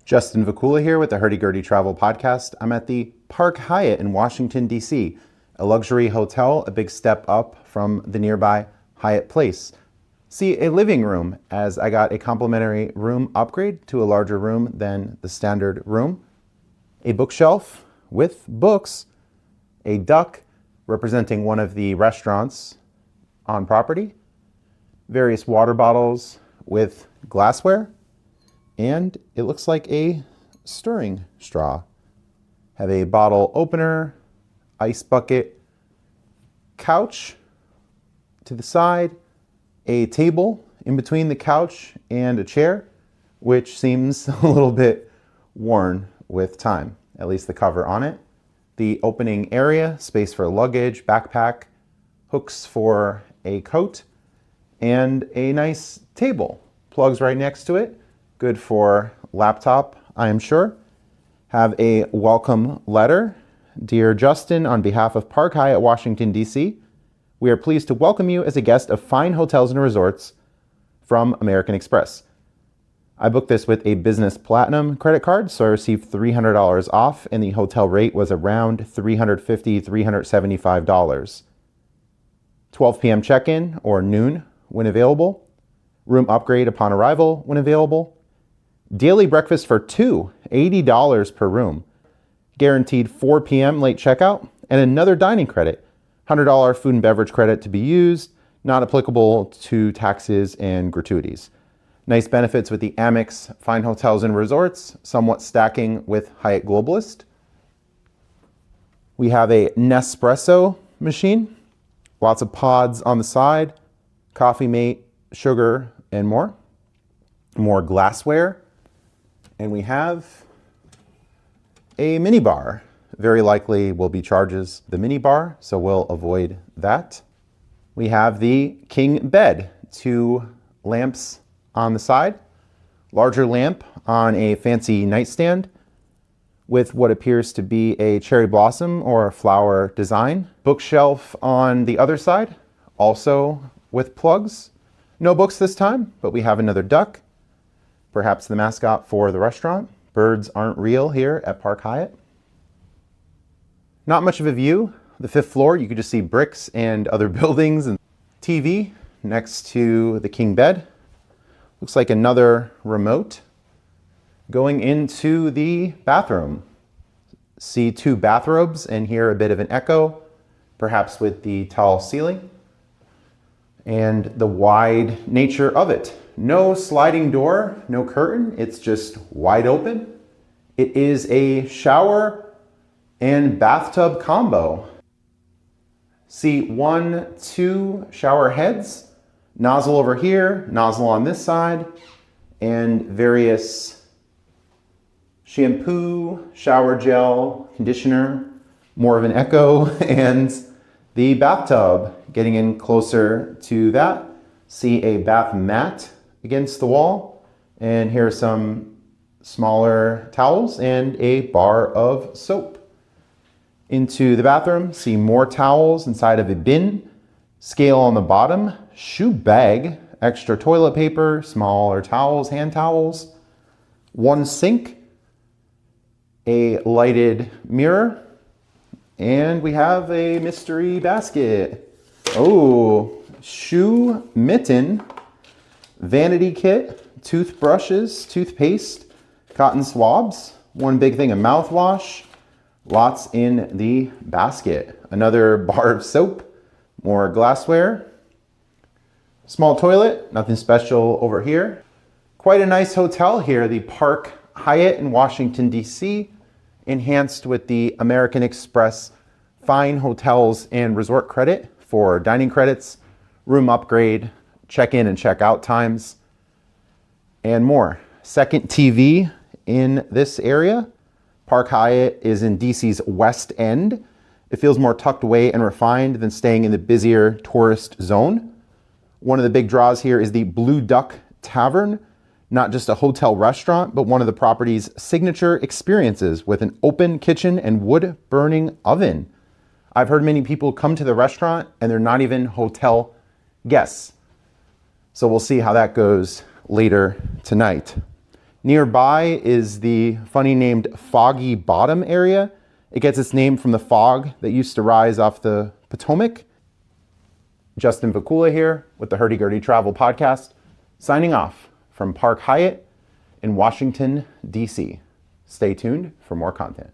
Justin Vacula here with the Hurdy Gurdy Travel Podcast. I'm at the Park Hyatt in Washington, D.C., a luxury hotel, a big step up from the nearby Hyatt Place. See a living room, as I got a complimentary room upgrade to a larger room than the standard room. A bookshelf with books, a duck representing one of the restaurants on property, various water bottles with glassware, and it looks like a stirring straw. Have a bottle opener, ice bucket, couch to the side, a table in between the couch and a chair, which seems a little bit worn with time, at least the cover on it. The opening area, space for luggage, backpack, hooks for a coat, and a nice table. Plugs right next to it. Good for laptop, I am sure. Have a welcome letter. Dear Justin, on behalf of Park Hyatt Washington, D.C., we are pleased to welcome you as a guest of fine hotels and resorts from American Express. I booked this with a business platinum credit card, so I received $300 off, and the hotel rate was around $350, $375. 12 p.m. check-in or noon when available. Room upgrade upon arrival when available. Daily breakfast for two, $80 per room. Guaranteed 4 p.m. late checkout, and another dining credit, $100 food and beverage credit to be used, not applicable to taxes and gratuities. Nice benefits with the Amex Fine Hotels and Resorts, somewhat stacking with Hyatt Globalist. We have a Nespresso machine, lots of pods on the side, coffee mate, sugar, and more. More glassware. And we have a minibar. Very likely will be charges the minibar, so we'll avoid that. We have the king bed, 2 lamps on the side, larger lamp on a fancy nightstand with what appears to be a cherry blossom or a flower design. Bookshelf on the other side, also with plugs. No books this time, but we have another duck, perhaps the mascot for the restaurant. Birds aren't real here at Park Hyatt. Not much of a view. The 5th floor, you could just see bricks and other buildings and TV next to the king bed. Looks like another remote. Going into the bathroom. See 2 bathrobes and hear a bit of an echo, perhaps with the tall ceiling and the wide nature of it. No sliding door, no curtain, it's just wide open. It is a shower and bathtub combo. See 1, 2 shower heads, nozzle over here, nozzle on this side, and various shampoo, shower gel, conditioner, more of an echo, and the bathtub. Getting in closer to that, see a bath mat against the wall, and here are some smaller towels and a bar of soap. Into the bathroom, see more towels inside of a bin, scale on the bottom, shoe bag, extra toilet paper, smaller towels, hand towels, 1 sink, a lighted mirror, and we have a mystery basket. Oh, shoe mitten, vanity kit, toothbrushes, toothpaste, cotton swabs, 1 big thing of mouthwash, lots in the basket. Another bar of soap, more glassware, small toilet, nothing special over here. Quite a nice hotel here, the Park Hyatt in Washington, D.C., enhanced with the American Express Fine Hotels and Resort credit for dining credits, room upgrade, check-in and check-out times, and more. Second TV in this area. Park Hyatt is in DC's West End. It feels more tucked away and refined than staying in the busier tourist zone. One of the big draws here is the Blue Duck Tavern, not just a hotel restaurant, but one of the property's signature experiences with an open kitchen and wood-burning oven. I've heard many people come to the restaurant and they're not even hotel guests. So we'll see how that goes later tonight. Nearby is the funny named Foggy Bottom area. It gets its name from the fog that used to rise off the Potomac. Justin Vacula here with the Hurdy Gurdy Travel Podcast, signing off from Park Hyatt in Washington, D.C. Stay tuned for more content.